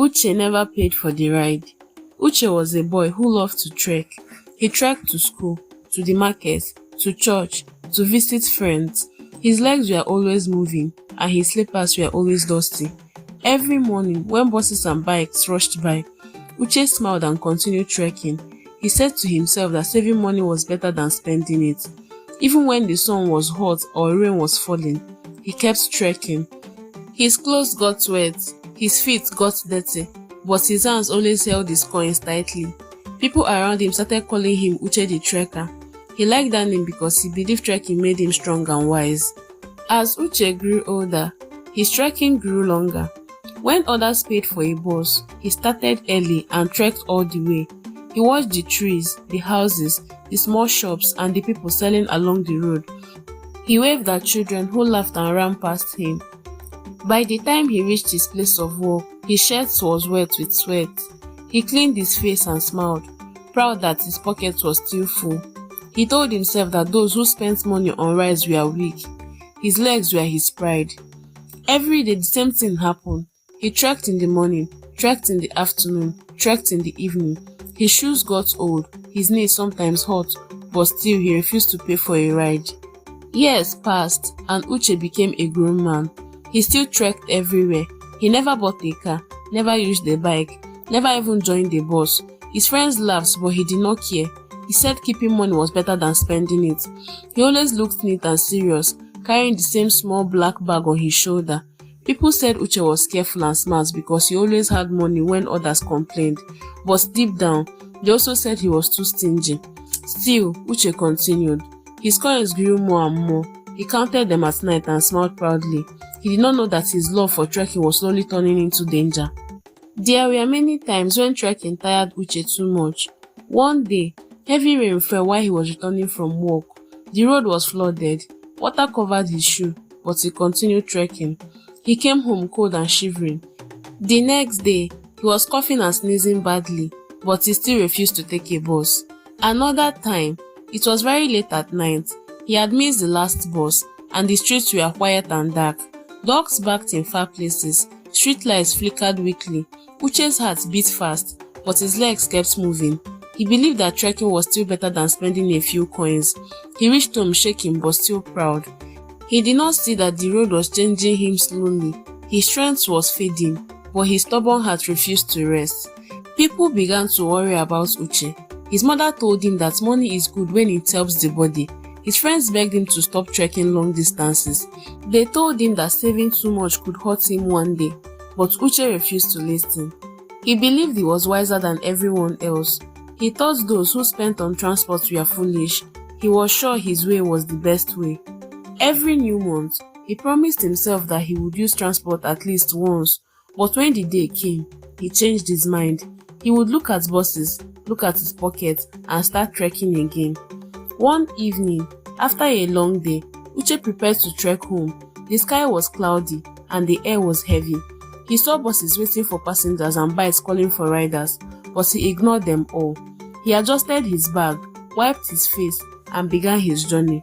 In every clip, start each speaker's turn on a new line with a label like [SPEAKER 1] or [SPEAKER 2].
[SPEAKER 1] Uche never paid for the ride. Uche was a boy who loved to trek. He trekked to school, to the market, to church, to visit friends. His legs were always moving and his slippers were always dusty. Every morning when buses and bikes rushed by, Uche smiled and continued trekking. He said to himself that saving money was better than spending it. Even when the sun was hot or rain was falling, he kept trekking. His clothes got wet, his feet got dirty, but his hands always held his coins tightly. People around him started calling him Uche the Trekker. He liked that name because he believed trekking made him strong and wise. As Uche grew older, his trekking grew longer. When others paid for a bus, he started early and trekked all the way. He watched the trees, the houses, the small shops and the people selling along the road. He waved at children who laughed and ran past him. By the time he reached his place of work, his shirt was wet with sweat. He cleaned his face and smiled, proud that his pocket was still full. He told himself that those who spent money on rides were weak. His legs were his pride. Every day the same thing happened. He trekked in the morning, trekked in the afternoon, trekked in the evening. His shoes got old, his knees sometimes hurt, but still he refused to pay for a ride. Years passed and Uche became a grown man. He still trekked everywhere. He never bought a car, never used a bike, never even joined a bus. His friends laughed, but he did not care. He said keeping money was better than spending it. He always looked neat and serious, carrying the same small black bag on his shoulder. People said Uche was careful and smart because he always had money when others complained. But deep down, they also said he was too stingy. Still, Uche continued. His coins grew more and more. He counted them at night and smiled proudly. He did not know that his love for trekking was slowly turning into danger. There were many times when trekking tired Uche too much. One day, heavy rain fell while he was returning from work. The road was flooded. Water covered his shoe, but he continued trekking. He came home cold and shivering. The next day, he was coughing and sneezing badly, but he still refused to take a bus. Another time, it was very late at night. He had missed the last bus, and the streets were quiet and dark. Dogs barked in far places. Street lights flickered weakly. Uche's heart beat fast, but his legs kept moving. He believed that trekking was still better than spending a few coins. He reached home shaking but still proud. He did not see that the road was changing him slowly. His strength was fading, but his stubborn heart refused to rest. People began to worry about Uche. His mother told him that money is good when it helps the body. His friends begged him to stop trekking long distances. They told him that saving too much could hurt him one day, but Uche refused to listen. He believed he was wiser than everyone else. He thought those who spent on transport were foolish. He was sure his way was the best way. Every new month, he promised himself that he would use transport at least once, but when the day came, he changed his mind. He would look at buses, look at his pocket, and start trekking again. One evening, after a long day, Uche prepared to trek home. The sky was cloudy and the air was heavy. He saw buses waiting for passengers and bikes calling for riders, but he ignored them all. He adjusted his bag, wiped his face, and began his journey.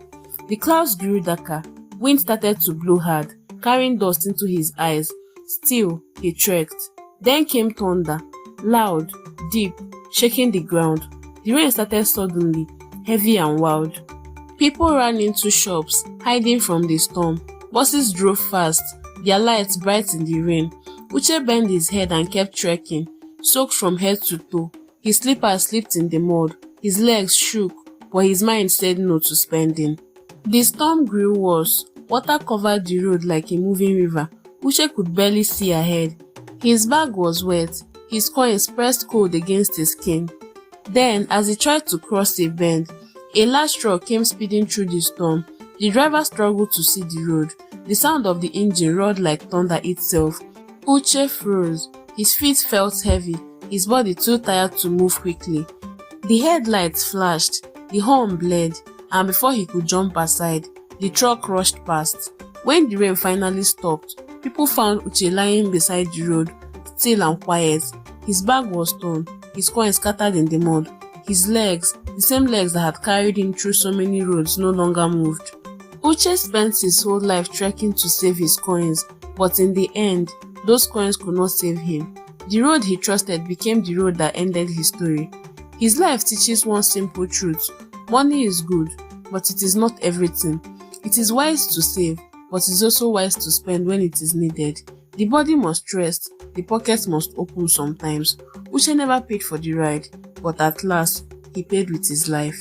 [SPEAKER 1] The clouds grew darker. Wind started to blow hard, carrying dust into his eyes. Still, he trekked. Then came thunder, loud, deep, shaking the ground. The rain started suddenly, heavy and wild. People ran into shops, hiding from the storm. Buses drove fast, their lights bright in the rain. Uche bent his head and kept trekking, soaked from head to toe. His slippers slipped in the mud. His legs shook, but his mind said no to spending. The storm grew worse. Water covered the road like a moving river. Uche could barely see ahead. His bag was wet. His coins pressed cold against his skin. Then, as he tried to cross a bend, a large truck came speeding through the storm. The driver struggled to see the road. The sound of the engine roared like thunder itself. Uche froze. His feet felt heavy, his body too tired to move quickly. The headlights flashed, the horn blared, and before he could jump aside, the truck rushed past. When the rain finally stopped, people found Uche lying beside the road, still and quiet. His bag was torn, his coins scattered in the mud. His legs, the same legs that had carried him through so many roads, no longer moved. Uche spent his whole life trekking to save his coins, but in the end, those coins could not save him. The road he trusted became the road that ended his story. His life teaches one simple truth: money is good, but it is not everything. It is wise to save, but it is also wise to spend when it is needed. The body must rest, the pocket must open sometimes. Uche never paid for the ride, but at last, he paid with his life.